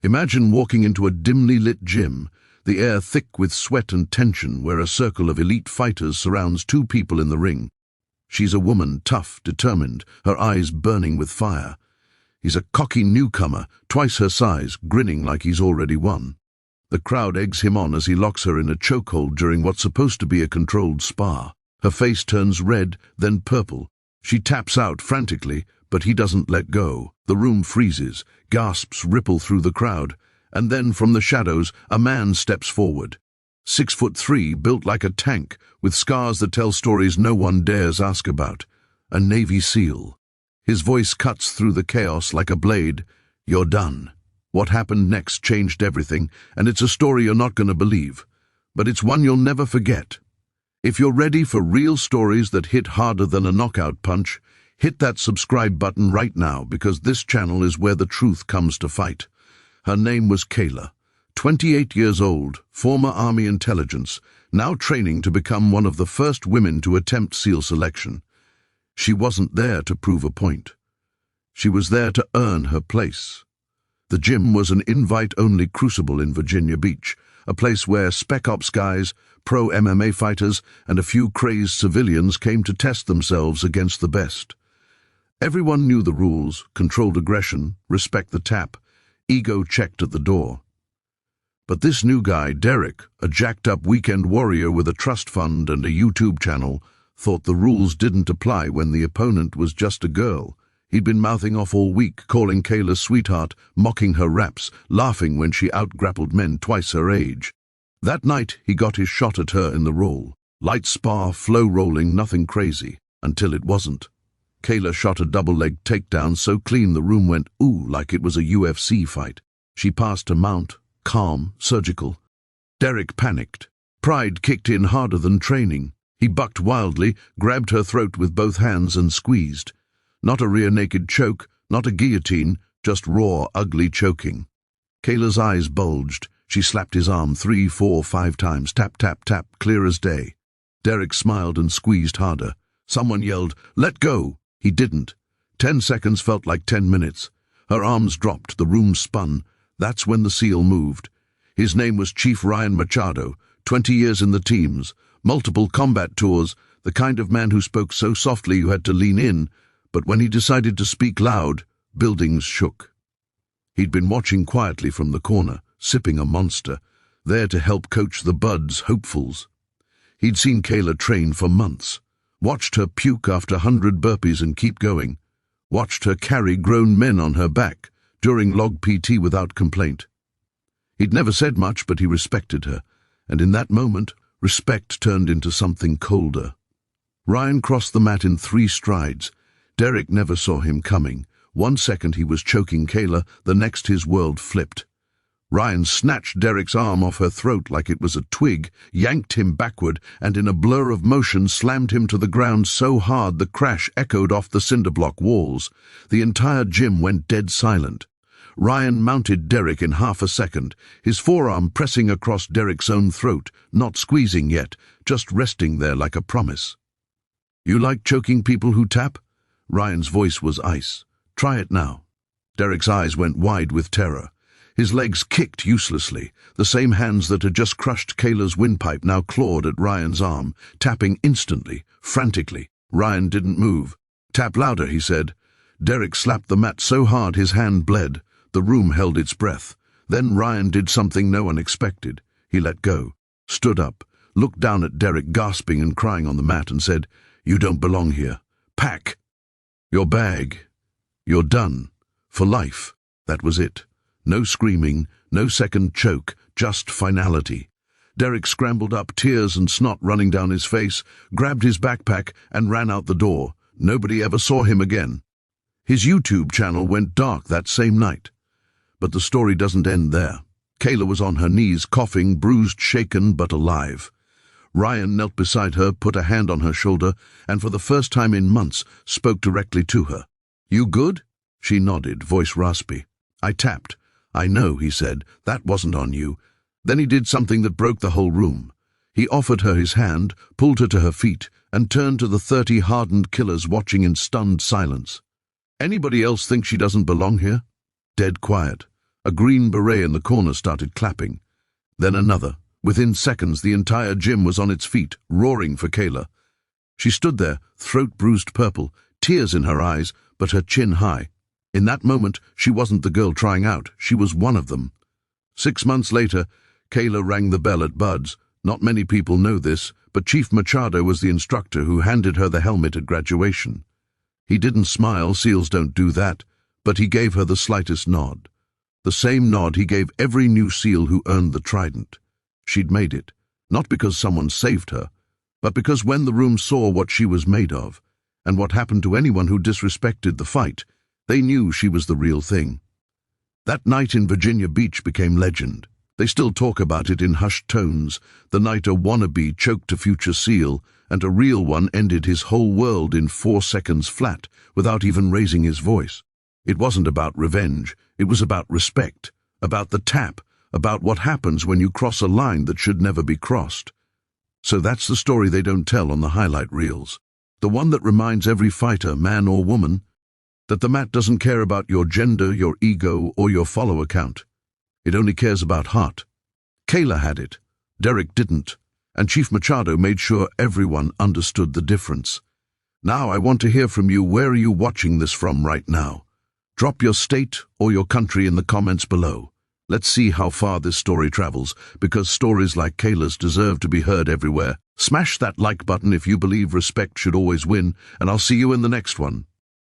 Imagine walking into a dimly lit gym, the air thick with sweat and tension, where a circle of elite fighters surrounds two people in the ring. She's a woman, tough, determined, her eyes burning with fire. He's a cocky newcomer, twice her size, grinning like he's already won. The crowd eggs him on as he locks her in a chokehold during what's supposed to be a controlled spar. Her face turns red, then purple. She taps out frantically, but he doesn't let go. The room freezes, gasps ripple through the crowd, and then from the shadows a man steps forward. 6'3", built like a tank, with scars that tell stories no one dares ask about. A Navy SEAL. His voice cuts through the chaos like a blade. "You're done." What happened next changed everything, and it's a story you're not going to believe. But it's one you'll never forget. If you're ready for real stories that hit harder than a knockout punch, hit that subscribe button right now, because this channel is where the truth comes to fight. Her name was Kayla, 28 years old, former Army intelligence, now training to become one of the first women to attempt SEAL selection. She wasn't there to prove a point. She was there to earn her place. The gym was an invite-only crucible in Virginia Beach, a place where Spec Ops guys, pro MMA fighters, and a few crazed civilians came to test themselves against the best. Everyone knew the rules: controlled aggression, respect the tap, ego checked at the door. But this new guy, Derek, a jacked-up weekend warrior with a trust fund and a YouTube channel, thought the rules didn't apply when the opponent was just a girl. He'd been mouthing off all week, calling Kayla sweetheart, mocking her raps, laughing when she out-grappled men twice her age. That night, he got his shot at her in the roll. Light spar, flow rolling, nothing crazy, until it wasn't. Kayla shot a double-leg takedown so clean the room went ooh like it was a UFC fight. She passed a mount, calm, surgical. Derek panicked. Pride kicked in harder than training. He bucked wildly, grabbed her throat with both hands and squeezed. Not a rear-naked choke, not a guillotine, just raw, ugly choking. Kayla's eyes bulged. She slapped his arm 3, 4, 5 times, tap, tap, tap, clear as day. Derek smiled and squeezed harder. Someone yelled, "Let go!" He didn't. 10 seconds felt like 10 minutes. Her arms dropped, the room spun. That's when the SEAL moved. His name was Chief Ryan Machado, 20 years in the teams, multiple combat tours, the kind of man who spoke so softly you had to lean in, but when he decided to speak loud, buildings shook. He'd been watching quietly from the corner, sipping a monster, there to help coach the buds, hopefuls. He'd seen Kayla train for months, watched her puke after 100 burpees and keep going, watched her carry grown men on her back during log PT without complaint. He'd never said much, but he respected her, and in that moment, respect turned into something colder. Ryan crossed the mat in 3 strides. Derek never saw him coming. 1 second he was choking Kayla, the next his world flipped. Ryan snatched Derek's arm off her throat like it was a twig, yanked him backward, and in a blur of motion slammed him to the ground so hard the crash echoed off the cinderblock walls. The entire gym went dead silent. Ryan mounted Derek in half a second, his forearm pressing across Derek's own throat, not squeezing yet, just resting there like a promise. "You like choking people who tap?" Ryan's voice was ice. "Try it now." Derek's eyes went wide with terror. His legs kicked uselessly. The same hands that had just crushed Kayla's windpipe now clawed at Ryan's arm, tapping instantly, frantically. Ryan didn't move. "Tap louder," he said. Derek slapped the mat so hard his hand bled. The room held its breath. Then Ryan did something no one expected. He let go, stood up, looked down at Derek gasping and crying on the mat and said, "You don't belong here. Pack your bag. You're done. For life." That was it. No screaming, no second choke, just finality. Derek scrambled up, tears and snot running down his face, grabbed his backpack and ran out the door. Nobody ever saw him again. His YouTube channel went dark that same night. But the story doesn't end there. Kayla was on her knees, coughing, bruised, shaken, but alive. Ryan knelt beside her, put a hand on her shoulder, and for the first time in months spoke directly to her. "You good?" She nodded, voice raspy. "I tapped." "I know," he said. "That wasn't on you." Then he did something that broke the whole room. He offered her his hand, pulled her to her feet, and turned to the 30 hardened killers watching in stunned silence. "Anybody else think she doesn't belong here?" Dead quiet. A green beret in the corner started clapping. Then another. Within seconds, the entire gym was on its feet, roaring for Kayla. She stood there, throat bruised purple, tears in her eyes, but her chin high. In that moment, she wasn't the girl trying out. She was one of them. 6 months later, Kayla rang the bell at Bud's. Not many people know this, but Chief Machado was the instructor who handed her the helmet at graduation. He didn't smile, SEALs don't do that, but he gave her the slightest nod. The same nod he gave every new SEAL who earned the trident. She'd made it, not because someone saved her, but because when the room saw what she was made of, and what happened to anyone who disrespected the fight, they knew she was the real thing. That night in Virginia Beach became legend. They still talk about it in hushed tones, the night a wannabe choked a future SEAL, and a real one ended his whole world in 4 seconds flat, without even raising his voice. It wasn't about revenge, it was about respect, about the tap, about what happens when you cross a line that should never be crossed. So that's the story they don't tell on the highlight reels. The one that reminds every fighter, man or woman, that the mat doesn't care about your gender, your ego, or your follower count. It only cares about heart. Kayla had it, Derek didn't, and Chief Machado made sure everyone understood the difference. Now I want to hear from you. Where are you watching this from right now? Drop your state or your country in the comments below. Let's see how far this story travels, because stories like Kayla's deserve to be heard everywhere. Smash that like button if you believe respect should always win, and I'll see you in the next one.